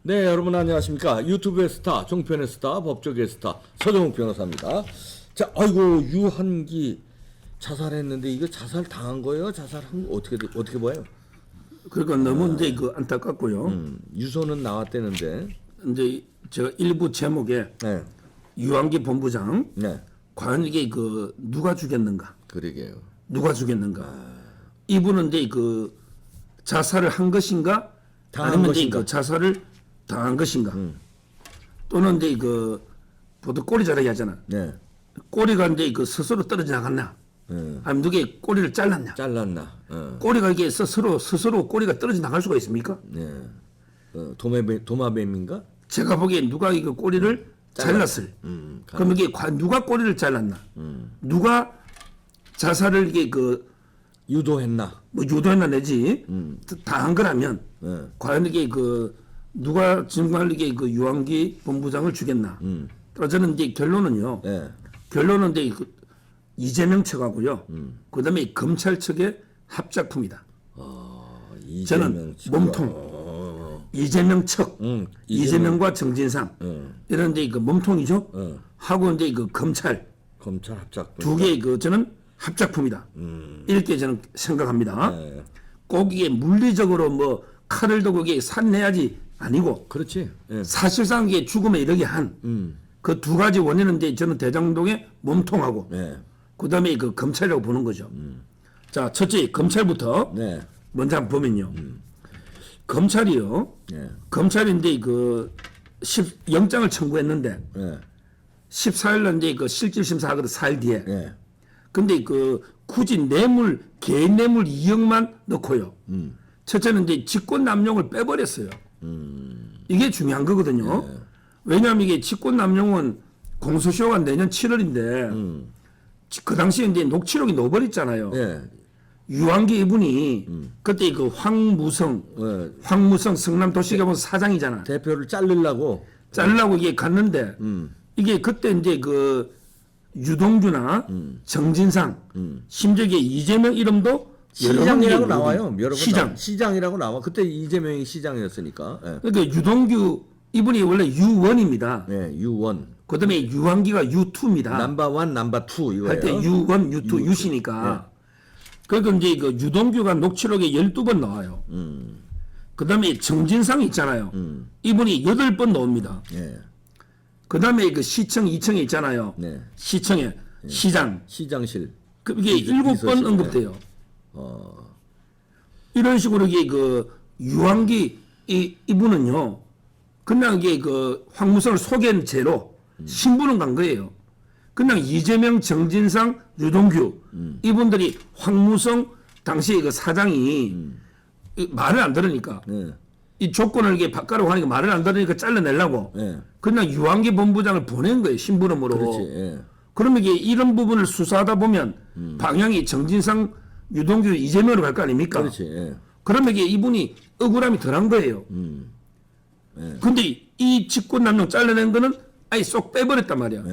네, 여러분 안녕하십니까. 유튜브의 스타, 종편의 스타, 법조계의 스타, 서정욱 변호사입니다. 자, 아이고, 유한기 자살했는데 이거 자살 당한 거예요? 자살한 거 어떻게 봐요? 그러니까 너무 이제 그 안타깝고요. 유서는 나왔대는데. 이제 제가 일부 제목에 네, 유한기 본부장 네, 과연 이게 그 누가 죽였는가? 그러게요. 누가 죽였는가? 이분은 이제 그 자살을 한 것인가? 당한 아니면 것인가? 이제 그 자살을 당한 것인가? 또는 이제 그 보통 꼬리 자르기 하잖아. 네, 꼬리가 이제 그 스스로 떨어져 나갔나? 아니면 누가 꼬리를 잘랐냐? 잘랐나? 꼬리가 이게 스스로 꼬리가 떨어져 나갈 수가 있습니까? 네, 도마뱀인가? 제가 보기엔 누가 이거 꼬리를 잘랐을. 그럼 이게 누가 꼬리를 잘랐나? 누가 자살을 이게 그 유도했나? 뭐 유도했나 내지 당한 거라면 네. 과연 이게 그 누가 정말 이게 그 유한기 본부장을 죽였나? 저는 이제 결론은요. 네, 결론은 이제 그 이재명 측하고요. 그다음에 검찰 측의 합작품이다. 저는 측. 몸통. 이재명 측, 이재명과 정진상 이런 데 그 몸통이죠. 하고 이제 그 검찰 합작. 두 개의 그 저는 합작품이다. 이렇게 저는 생각합니다. 네. 꼭 이게 물리적으로 뭐 칼을 두고 이게 산내야지 아니고 그렇지. 네. 사실상 이게 죽음에 이르게 한 그 두 가지 원인은 이제 저는 대장동의 몸통하고 네. 그다음에 그 검찰이라고 보는 거죠. 자, 첫째 검찰부터 네. 먼저 한번 보면요. 검찰이요. 네. 검찰인데 그 영장을 청구했는데 네. 14일 날 이제 그 실질 심사하거든 4일 뒤에. 네. 근데 그 굳이 뇌물 개인 뇌물 2억만 넣고요. 첫째는 이제 직권 남용을 빼버렸어요. 이게 중요한 거거든요. 왜냐하면 이게 직권 남용은 공소시효가 내년 7월인데 그 당시에 이제 녹취록이 넣어버렸잖아요. 네. 유한기 이분이 그때 그 황무성 성남도시개발 사장이잖아. 대표를 자르려고. 자르려고 이게 갔는데 이게 그때 이제 그 유동규나 정진상 심지어 이게 이재명 이름도 시장이라고 나와요. 여러 번 시장. 시장이라고 나와. 그때 이재명이 시장이었으니까. 네. 그러니까 유동규 이분이 원래 유원입니다. 네, 유원. 그다음에 유한기가 유투입니다. 넘버 원, 넘버 투 이거예요. 할 때 유원, 유투, 유시니까. 그러니까 이제 그 유동규가 녹취록에 12번 나와요. 그다음에 정진상 있잖아요. 이분이 8번 나옵니다. 네. 그다음에 그 시청 2층에 있잖아요. 네. 시청에 시장. 시장실. 이게 7번 비서실. 언급돼요. 이런 식으로 이게 그 유한기 이분은요. 그냥 이게 그 황무성을 속인 죄로 신분은 간 거예요. 그냥 이재명, 정진상, 유동규 이분들이 황무성 당시 그 사장이 말을 안 들으니까 네. 이 조건을 이게 바꾸라고 하니까 말을 안 들으니까 잘라내려고 네. 그냥 유한기 본부장을 보낸 거예요. 신부름으로. 그렇지. 예. 그러면 이게 이런 부분을 수사하다 보면 방향이 정진상, 유동규, 이재명으로 갈 거 아닙니까? 그렇지. 예. 그러면 이게 이분이 억울함이 덜한 거예요. 근데 이 직권남용 잘라낸 거는 아예 쏙 빼버렸단 말이야.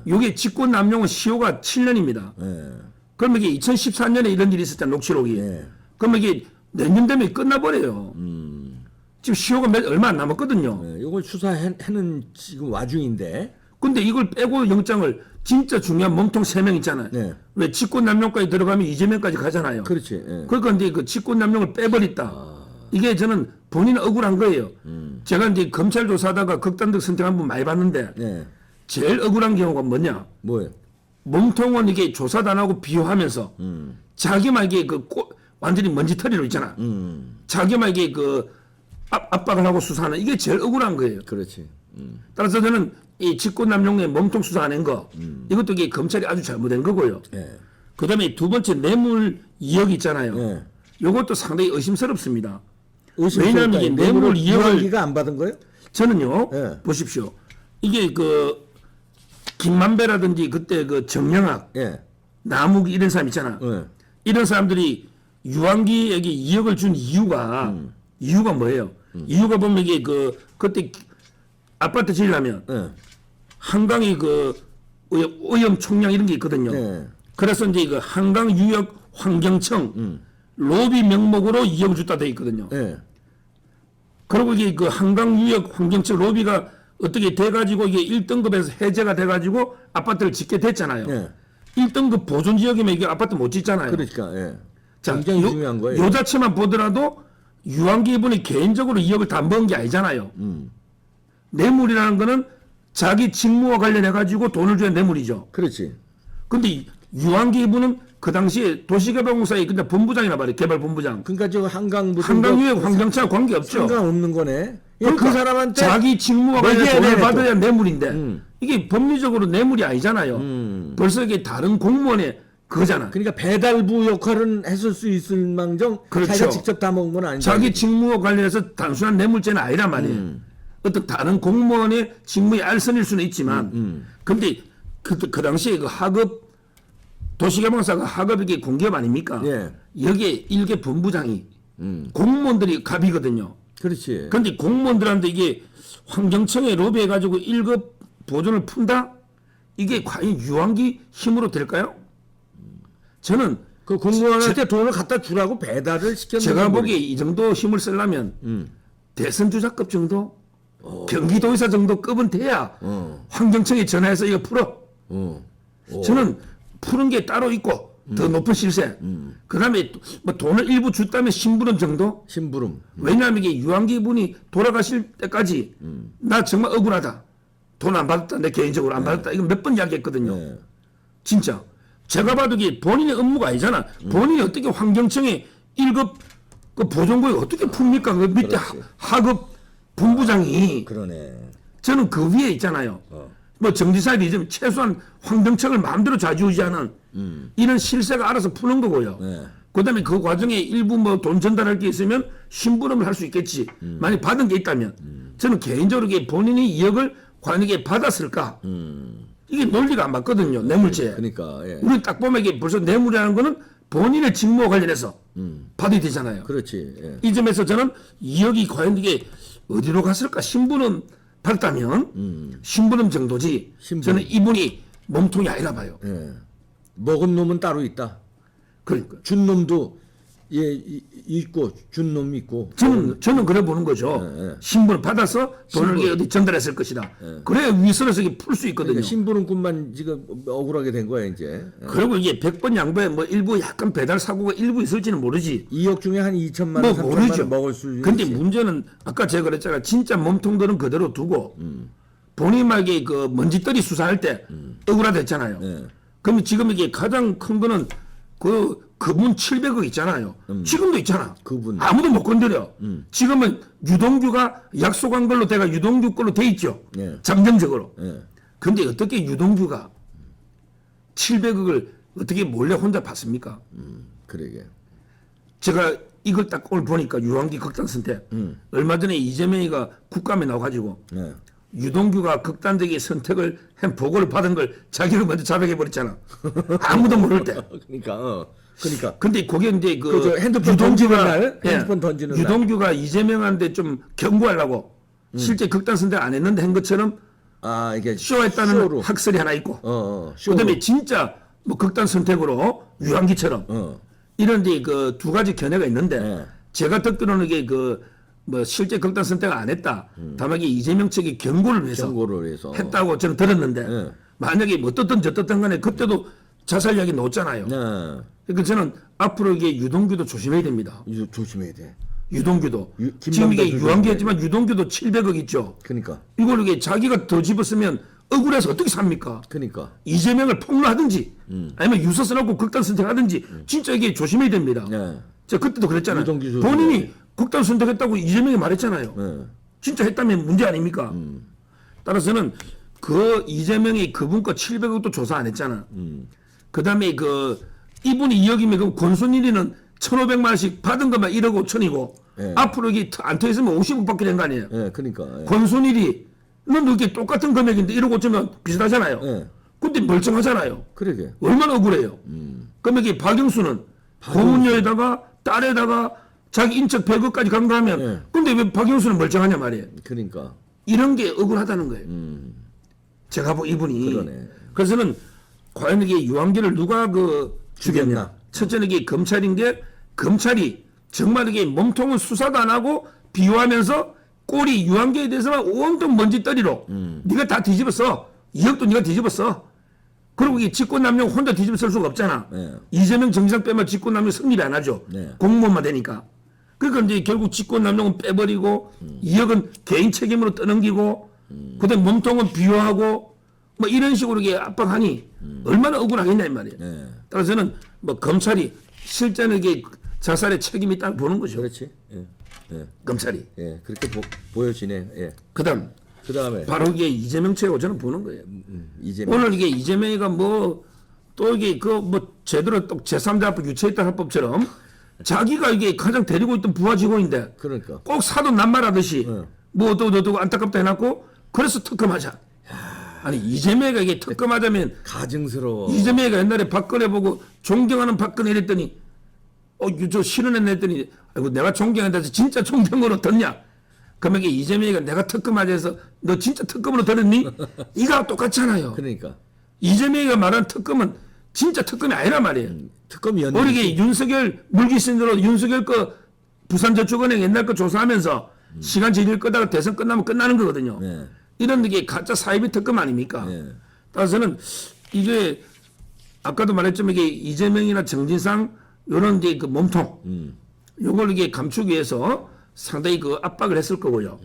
이게 직권남용은 시효가 7년입니다. 예. 그러면 이게 2014년에 이런 일이 있었잖아, 녹취록이. 예. 그러면 이게 내년 되면 끝나버려요. 지금 시효가 얼마 안 남았거든요. 예. 이걸 수사해는 지금 와중인데. 근데 이걸 빼고 영장을 진짜 중요한 몸통 3명 있잖아요. 네. 왜 직권남용까지 들어가면 이재명까지 가잖아요. 그렇지. 예. 그러니까 이제 그 직권남용을 빼버렸다. 이게 저는 본인 억울한 거예요. 제가 이제 검찰 조사하다가 극단적 선택 한번 많이 봤는데 네. 제일 억울한 경우가 뭐냐? 뭐예요? 몸통은 이게 조사도 안 하고 비호하면서 자기만 이게 완전히 먼지털이로 있잖아. 자기만 이게 압박을 하고 수사하는 이게 제일 억울한 거예요. 그렇지. 따라서 저는 이 직권남용의 몸통 수사 안 한 거 이것도 이게 검찰이 아주 잘못된 거고요. 예. 그다음에 두 번째 뇌물 2억 있잖아요. 예. 이것도 상당히 의심스럽습니다. 의심스럽다. 왜냐하면 이게 뇌물 2억을 유한기가 안 받은 거예요? 저는요 예. 보십시오. 이게 김만배라든지 그때 정영학, 예. 남욱이 이런 사람 있잖아. 예. 이런 사람들이 유한기에게 2억을 준 이유가 뭐예요? 이유가 보면 이게 그때 아파트 지으려면 예. 한강이 오염 총량 이런 게 있거든요. 예. 그래서 이제 한강 유역 환경청 로비 명목으로 2억을 줬다 돼 있거든요. 예. 그리고 이게 그 한강유역 환경청 로비가 어떻게 돼가지고 이게 1등급에서 해제가 돼가지고 아파트를 짓게 됐잖아요. 예. 1등급 보존 지역이면 이게 아파트 못 짓잖아요. 그러니까 예. 자, 굉장히 중요한 거예요. 요 자체만 보더라도 유한기분이 개인적으로 2억을 다 먹은 게 아니잖아요. 뇌물이라는 거는 자기 직무와 관련해가지고 돈을 줘야 뇌물이죠. 그렇지. 근데 유한기분은 그 당시에 도시개발공사의 근데 본부장이나 말이에요. 개발본부장. 그러니까 저 한강 무슨 한강유역 환경차와 관계없죠. 상관없는 거네. 그러니까 그 사람한테 자기 직무와 매겨야 관련해 돈을 되네, 받아야 뇌물인데 이게 법리적으로 뇌물이 아니잖아요. 벌써 이게 다른 공무원의 그거잖아. 그러니까 배달부 역할은 했을 수 있을 망정 그렇죠. 자기가 직접 다 먹은 건 아니죠. 자기 직무와 관련해서 단순한 뇌물죄는 아니란 말이에요. 어떤 다른 공무원의 직무의 알선일 수는 있지만 근데 그 당시에 그 하급 도시개발사가 하급 이게 공기업 아닙니까? 예. 여기에 일개 본부장이 공무원들이 갑이거든요. 그렇지. 근데 공무원들한테 이게 환경청에 로비해가지고 1급 보존을 푼다? 이게 과연 유한기 힘으로 될까요? 저는 그 공무원한테 돈을 갖다 주라고 배달을 시켰는데 제가 보기에 이 정도 힘을 쓰려면 대선 주자급 정도, 경기도의사 정도 급은 돼야 환경청에 전화해서 이거 풀어. 저는 푸는 게 따로 있고 더 높은 실세. 그다음에 뭐 돈을 일부 줬다면 심부름 정도. 심부름. 왜냐하면 이게 유한기 분이 돌아가실 때까지 나 정말 억울하다. 돈 안 받았다. 내 개인적으로 안 받았다. 이거 몇 번 이야기했거든요. 네. 진짜. 제가 봐도 이게 본인의 업무가 아니잖아. 본인이 어떻게 환경청에 1급 그 보존구에 어떻게 풉니까? 그 밑에 하급 본부장이. 그러네. 저는 그 위에 있잖아요. 뭐 정지사일이 좀 최소한 환경청을 마음대로 좌지우지하는 이런 실세가 알아서 푸는 거고요. 네. 그다음에 그 과정에 일부 뭐 돈 전달할 게 있으면 심부름을 할 수 있겠지. 만약 받은 게 있다면 저는 개인적으로 이게 본인이 2억을 과연 이게 받았을까? 이게 논리가 안 맞거든요. 뇌물죄. 그러니까 예. 우리 딱 보면 이게 벌써 뇌물이라는 거는 본인의 직무와 관련해서 받아야 되잖아요. 그렇지. 예. 이 점에서 저는 2억이 과연 이게 어디로 갔을까? 신부름 받았다면 신부름 정도지. 신부름. 저는 이분이 몸통이 아니라 봐요. 예. 먹은 놈은 따로 있다. 그러니까 준 놈도 있고 준 놈이 있고. 저는 그래 보는 거죠. 신부름 받아서 돈을 이게 어디 전달했을 것이다. 그래야 위선에서 이게 풀 수 있거든요. 그러니까 심부름꾼만 지금 억울하게 된 거야 이제. 그리고 이게 100번 양보에 뭐 일부 약간 배달 사고가 일부 있을지는 모르지. 2억 중에 한 2천만 뭐 원, 3천만 모르죠. 원 먹을 수 있는. 근데 문제는 아까 제가 그랬잖아. 진짜 몸통들은 그대로 두고 본인에게 그 먼지떨이 수사할 때 억울하댔잖아요. 네. 그러면 지금 이게 가장 큰 거는 그분 700억 있잖아요. 지금도 있잖아. 그분. 아무도 못 건드려. 지금은 유동규가 약속한 걸로 내가 유동규 걸로 돼 있죠. 네. 잠정적으로. 예. 근데 어떻게 유동규가 700억을 어떻게 몰래 혼자 받습니까? 그러게. 제가 이걸 딱 오늘 보니까 유한기 극단 선택. 얼마 전에 이재명이가 국감에 나와가지고 네. 유동규가 극단적인 선택을 한 보고를 받은 걸 자기가 먼저 자백해 버렸잖아. 아무도 모를 때. 그러니까 그러니까 근데 그게 이제 그저 핸드폰 던지는 날, 핸드폰 던지는 날. 유동규가 이재명한테 좀 경고하려고 실제 극단 선택 안 했는데 한 것처럼 아 이게 쇼했다는 쇼로. 학설이 하나 있고. 쇼로. 그다음에 진짜 뭐 극단 선택으로 유한기처럼 이런데 그 두 가지 견해가 있는데 네. 제가 듣기로는 이게 뭐 실제 극단 선택을 안 했다. 다만 이게 이재명 측이 경고를 해서 경고를 해서 했다고 저는 들었는데 네. 만약에 뭐 어떻든 저떻든 간에 그때도 자살 이야기 나왔잖아요. 네. 그러니까 저는 앞으로 이게 유동규도 조심해야 됩니다. 이거 조심해야 돼. 유동규도 김남자 지금 이게 조심해야 유한기였지만 유동규도 700억 있죠. 그러니까 이걸 이게 자기가 더 집었으면 억울해서 어떻게 삽니까? 그러니까 이재명을 폭로하든지 아니면 유서 써놓고 극단 선택하든지 진짜 이게 조심해야 됩니다. 네. 제가 그때도 그랬잖아요. 유동규 조심해야 본인이 돼. 극단 선택했다고 이재명이 말했잖아요. 네. 진짜 했다면 문제 아닙니까? 따라서는 그 이재명이 그분 거 700억도 조사 안 했잖아. 그 다음에 이분이 2억이면 그럼 권순일이는 1,500만 원씩 받은 것만 1억 5천이고 네. 앞으로 이게 안 터있으면 50억 받게 된 거 아니에요. 네, 그러니까. 예. 권순일이 넌 이렇게 똑같은 금액인데 1억 5천면 비슷하잖아요. 네. 근데 멀쩡하잖아요. 그러게. 얼마나 억울해요. 그럼 이게 박영수는 고문녀에다가 딸에다가 자기 인척 100억까지 간 거 하면 네. 근데 왜 박영수는 멀쩡하냐 말이에요. 그러니까. 이런 게 억울하다는 거예요. 제가 이분이. 그러네. 그래서는 과연 이게 유한기를 누가 죽였냐. 죽였나? 첫째는 이게 검찰인 게 검찰이 정말 이게 몸통은 수사도 안 하고 비호하면서 꼬리 유한계에 대해서만 온통 먼지떨이로 네가 다 뒤집었어. 2억도 네가 뒤집었어. 그리고 이 직권남용 혼자 뒤집어 쓸 수가 없잖아. 네. 이재명 정지상 빼면 직권남용 성립이 안 하죠. 네. 공무원만 되니까. 그러니까 이제 결국 직권남용은 빼버리고 2억은 개인 책임으로 떠넘기고 그다음 몸통은 비호하고 뭐 이런 식으로 이게 압박하니 얼마나 억울하겠냐 이 말이에요. 네. 따라서 저는 뭐 검찰이 실제는 이게 자살의 책임이 있다고 보는 거죠. 그렇지. 예. 예. 검찰이. 예. 그렇게 보여지네. 예. 그다음 그다음에 바로 이게 이재명 최고 저는 보는 거예요. 이재명. 오늘 이게 이재명이가 뭐 또 이게 그 뭐 제대로 또 제3자 합법 유체이탈 합법처럼 자기가 이게 가장 데리고 있던 부하 직원인데 그러니까. 꼭 사돈 낱말하듯이 뭐 어떠고 안타깝다 해놨고 그래서 특검하자. 아니 이재명이가 이게 특검하자면 가증스러워. 이재명이가 옛날에 박근혜 보고 존경하는 박근혜 이랬더니 저 싫은 애 했더니 아이고 내가 존경한다서 진짜 존경으로 듣냐? 그러면 이게 이재명이가 내가 특검하자 해서 너 진짜 특검으로 들었니? 이거하고 똑같잖아요. 그러니까. 이재명이가 말한 특검은 진짜 특검이 아니란 말이에요. 특검 연. 우리 윤석열 물귀신으로 윤석열 거 부산저축은행 옛날 거 조사하면서 시간 지릴 거다가 대선 끝나면 끝나는 거거든요. 네. 이런 게 가짜 사이비 특검 아닙니까? 네. 따라서는 이게 아까도 말했지만 이게 이재명이나 정진상 이런 이제 그 몸통 요걸 이게 감추기 위해서 상당히 그 압박을 했을 거고요.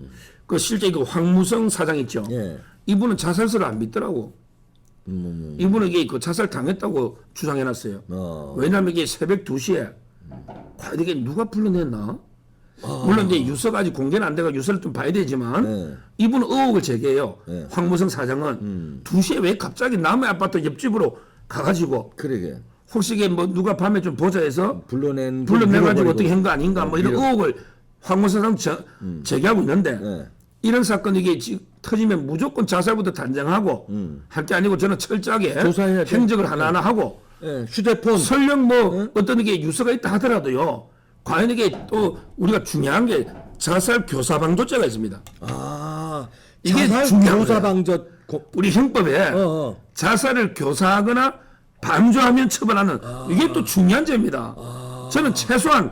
그 실제 그 황무성 사장 있죠. 예. 이분은 자살서를 안 믿더라고. 이분은 이게 그 자살 당했다고 주장해놨어요. 왜냐하면 이게 새벽 2시에 과연 이게 누가 불러냈나? 물론 이제 유서가 아직 공개는 안 돼가 유서를 좀 봐야 되지만 네. 이분은 의혹을 제기해요. 네. 황무성 사장은 2시에 왜 갑자기 남의 아파트 옆집으로 가가지고 그러게. 혹시 이게 뭐 누가 밤에 좀 보자 해서 불러내가지고 밀어버리고. 어떻게 한 거 아닌가 뭐 이런 의혹을 황무성 사장 제기하고 있는데 네. 이런 사건 이게 터지면 무조건 자살부터 단정하고 할 게 아니고 저는 철저하게 조사해야 돼. 행적을 하나하나 하고 예. 휴대폰. 설령 뭐 어떤 게 유서가 있다 하더라도요. 과연 이게 또 우리가 중요한 게 자살 교사방조죄가 있습니다. 아. 이게 자살 중요한 교사방조. 우리 형법에 자살을 교사하거나 방조하면 처벌하는 이게 또 중요한 죄입니다. 저는 최소한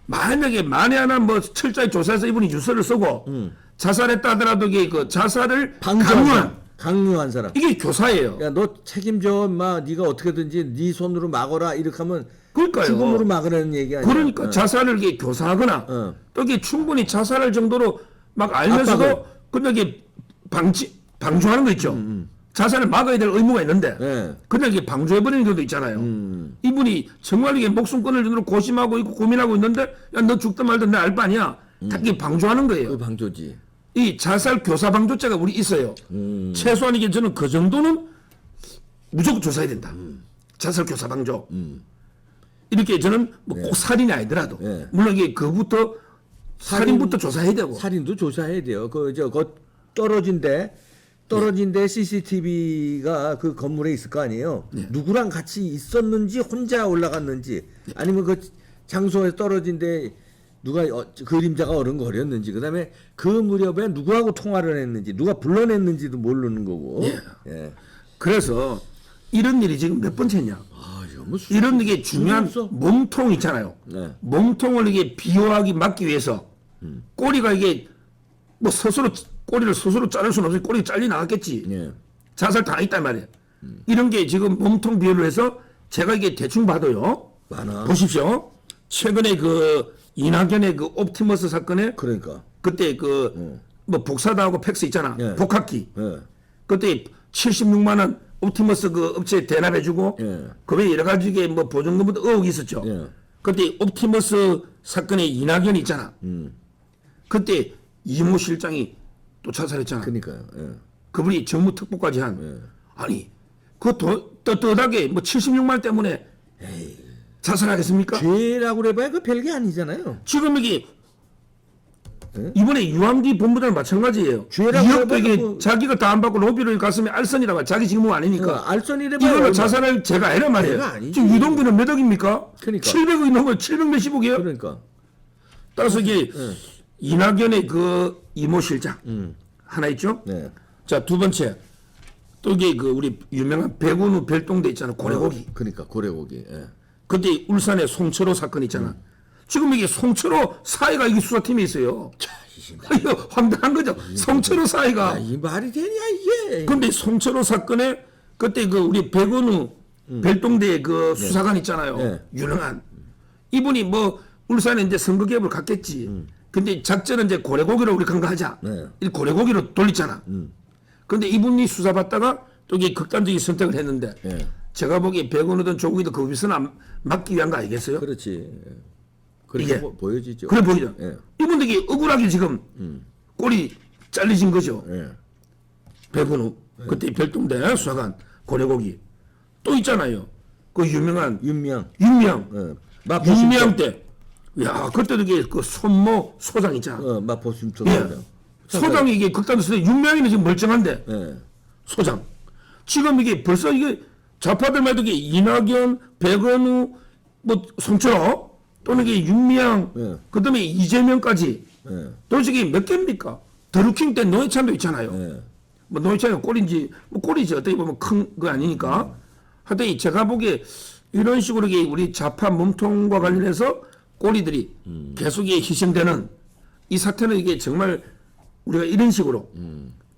만약에 만에 하나 뭐 철저히 조사해서 이분이 유서를 쓰고 자살했다 하더라도 이게 그 자살을 강요한 사람. 이게 교사예요. 야, 너 책임져, 마. 네가 어떻게든지 네 손으로 막어라. 이렇게 하면 그러니까요. 죽음으로 막으라는 얘기 아니야. 그러니까 자살을 이게 교사하거나 또 이게 충분히 자살할 정도로 막 알면서도 압박을. 근데 이게 방조하는 거 있죠. 자살을 막아야 될 의무가 있는데 네. 그냥 이게 방조해버리는 경우도 있잖아요. 이분이 정말 이게 목숨 끊을 정도로 고심하고 있고 고민하고 있는데 야 너 죽든 말든 내 알 바 아니야. 다 이게 방조하는 거예요. 그 방조지. 이 자살 교사 방조죄가 우리 있어요. 최소한 이게 저는 그 정도는 무조건 조사해야 된다. 자살 교사 방조. 이렇게 저는 뭐 꼭 살인이 아니더라도 네. 물론 이게 그부터 살인부터 조사해야 되고 살인도 조사해야 돼요. 그 떨어진 데 CCTV가 그 건물에 있을 거 아니에요. 누구랑 같이 있었는지 혼자 올라갔는지 아니면 그 장소에 떨어진 데 누가 그림자가 어른거렸는지 그다음에 그 무렵에 누구하고 통화를 했는지 누가 불러냈는지도 모르는 거고. 예. 그래서 이런 일이 지금 몇 번째냐. 아, 이거 뭐 이런 게 중요한 없어. 몸통 있잖아요. 네. 몸통을 이게 비호하기 막기 위해서 꼬리가 이게 뭐 스스로 꼬리를 스스로 자를 수는 없어요. 꼬리가 잘리 나갔겠지. 예. 자살 당했단 말이에요. 이런 게 지금 몸통 비호를 해서 제가 이게 대충 봐도요. 많아. 보십시오. 최근에 그 이낙연의 그 옵티머스 사건에 그러니까. 그때 그 뭐 복사다하고 팩스 있잖아. 예. 복합기. 예. 그때 76만 원 옵티머스 그 업체에 대납해주고 예. 그 외에 여러 가지의 뭐 보증금부터 의혹이 있었죠. 예. 그때 옵티머스 사건에 이낙연 있잖아. 그때 이모 실장이 또 자살했잖아. 그러니까요. 예. 그분이 정무특보까지 한. 아니 그 떳떳하게 뭐 76만 원 때문에 자살하겠습니까? 죄라고 그래봐야 그 별게 아니잖아요. 지금 이게 이번에 유한기 본부장 마찬가지예요. 죄라고 2억도 이게 해봐도 자기가 다 안 받고 로비를 갔으면 알선이라고 자기 직무 아니니까. 알선이래봐야 이걸로 얼마. 자살할 죄가 아니란 말이에요. 죄가 아니지. 지금 유동규는 몇 억입니까? 그러니까. 700억이 넘어요. 700 몇십억이에요. 그러니까. 따라서 이게 이낙연의 그 이모 실장 하나 있죠. 네. 자, 두 번째 또 이게 그 우리 유명한 백운우 별동대 있잖아. 고래고기. 그러니까 고래고기. 예. 그때 울산의 송철호 사건 있잖아. 지금 이게 송철호 사회가 이게 수사팀에 있어요. 자, 이 밝히신다. 이거 황당한 거죠. 송철호 사이가. 이 말이 되냐 이게? 근데 송철호 사건에 그때 그 우리 백원우 별동대 그 수사관 있잖아요. 네. 유능한 이분이 뭐 울산에 이제 선거 개업을 갔겠지. 근데 작전은 이제 고래고기로 우리 간거하자. 네. 이 고래고기로 돌리잖아. 근데 이분이 수사받다가 또 이게 극단적인 선택을 했는데 네. 제가 보기에 백원우든 조국이든 그 위선을 막기 위한 거 아니겠어요? 그렇지. 그렇게 이게. 보여지죠. 그래 보이죠. 예. 이분들이 억울하게 지금 꼬리 잘리신 거죠. 예. 백은우 그때 별동대 수사관 고래고기 또 있잖아요. 그 유명한 윤명. 윤명 예. 마포 윤명 때, 야 그때도 이게 그 손모 소장 있잖아. 마포 심초. 예. 소장이 이게 극단에서 윤명이는 지금 멀쩡한데 예. 소장 지금 이게 벌써 이게 좌파들 말도 이게 이낙연, 백은우, 뭐 송철호 또는 이게 윤명, 예. 그다음에 이재명까지 예. 도대체 몇 개입니까? 더루킹 때 노회찬도 있잖아요. 예. 뭐 노회찬이 꼴인지 뭐 꼴이지 어떻게 보면 큰 거 아니니까. 하여튼 제가 보기에 이런 식으로 이게 우리 좌파 몸통과 관련해서 꼬리들이 계속 이게 희생되는 이 사태는 이게 정말 우리가 이런 식으로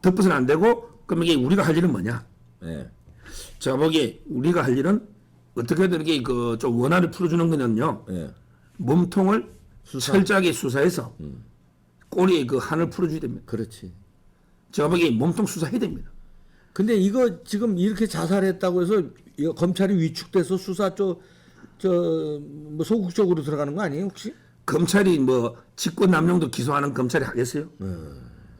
덮어서는 안 되고 그럼 이게 우리가 할 일은 뭐냐? 예. 제가 보기에 우리가 할 일은 어떻게든 이게 그 좀 원한을 풀어주는 거는요. 예. 몸통을 철저하게 수사해서 꼬리에 그 한을 풀어줘야 됩니다. 그렇지. 제가 보기에 몸통 수사해야 됩니다. 근데 이거 지금 이렇게 자살했다고 해서 이거 검찰이 위축돼서 수사 뭐 소극적으로 들어가는 거 아니에요 혹시? 검찰이 뭐 직권 남용도 기소하는 검찰이 하겠어요?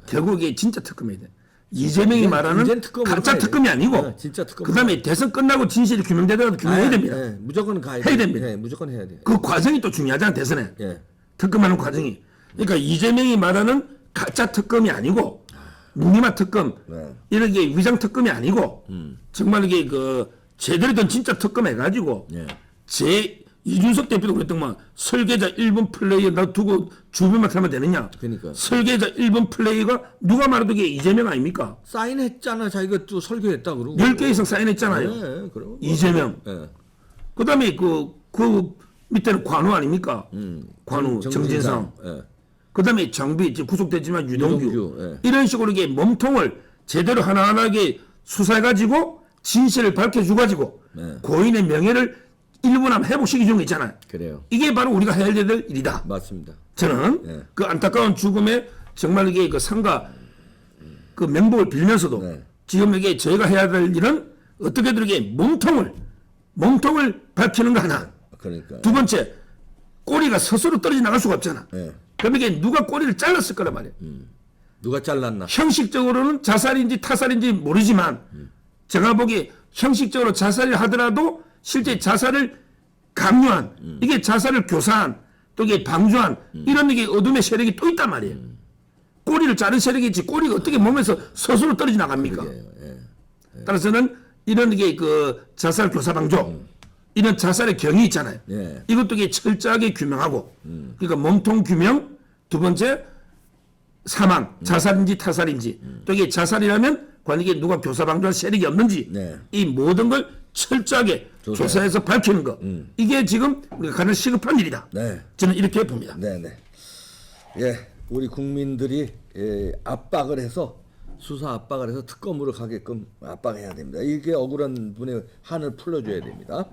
결국 이게 진짜 특검이야 돼. 이재명이 말하는 이젠 특검으로 가짜 가야 돼. 특검이 아니고 네, 진짜 특검. 그다음에 대선 끝나고 진실이 규명되더라도 규명해야 됩니다. 예, 무조건 가야 해야 됩니다. 예, 무조건 해야 돼. 그 과정이 또 중요하잖아 대선에. 예. 특검하는 과정이. 그러니까 이재명이 말하는 가짜 특검이 아니고 무늬마 특검 네. 이런 게 위장 특검이 아니고 정말 이게 그 제대로 된 진짜 특검 해가지고 예. 이준석 대표도 그랬더만 설계자 1번 플레이어 나 두고 주변만 하면 되느냐. 그러니까. 설계자 1번 플레이가 누가 말해도 이게 이재명 아닙니까? 사인했잖아. 자기가 또 설계했다 그러고. 10개 이상 사인했잖아요. 예, 그럼. 이재명. 예. 그 다음에 그 밑에는 관우 아닙니까? 관우, 정진상. 예. 그 다음에 장비, 이제 구속됐지만 유동규. 유동규, 예. 이런 식으로 이게 몸통을 제대로 하나하나게 수사해가지고 진실을 밝혀줘가지고 네. 고인의 명예를 일부나마 회복시켜주는 거 있잖아요. 그래요. 이게 바로 우리가 해야 될 일이다. 맞습니다. 저는 네. 그 안타까운 죽음에 정말 이게 그 상가 그 명복을 빌면서도 네. 지금 이게 저희가 해야 될 일은 어떻게든 이게 몸통을 밝히는 거 하나. 그러니까. 두 번째 꼬리가 스스로 떨어져 나갈 수가 없잖아. 예. 그럼 이게 누가 꼬리를 잘랐을 거란 말이에요. 누가 잘랐나? 형식적으로는 자살인지 타살인지 모르지만 제가 보기에 형식적으로 자살을 하더라도 실제 자살을 강요한 이게 자살을 교사한 또 이게 방조한 이런 이게 어둠의 세력이 또 있단 말이에요. 꼬리를 자른 세력이 있지 꼬리가 어떻게 몸에서 스스로 떨어져 나갑니까? 예. 따라서는 이런 게 그 자살 교사 방조 이런 자살의 경위 있잖아요. 예. 이것도 이게 철저하게 규명하고 그러니까 몸통 규명 두 번째 사망 자살인지 타살인지 또 이게 자살이라면 과연 이게 누가 교사 방조한 세력이 없는지 네. 이 모든 걸 철저하게 조사해서 밝히는 거 이게 지금 우리가 가장 시급한 일이다. 네. 저는 이렇게 봅니다. 네네. 예, 우리 국민들이 압박을 해서 수사 압박을 해서 특검으로 가게끔 압박해야 됩니다. 이게 억울한 분의 한을 풀어줘야 됩니다.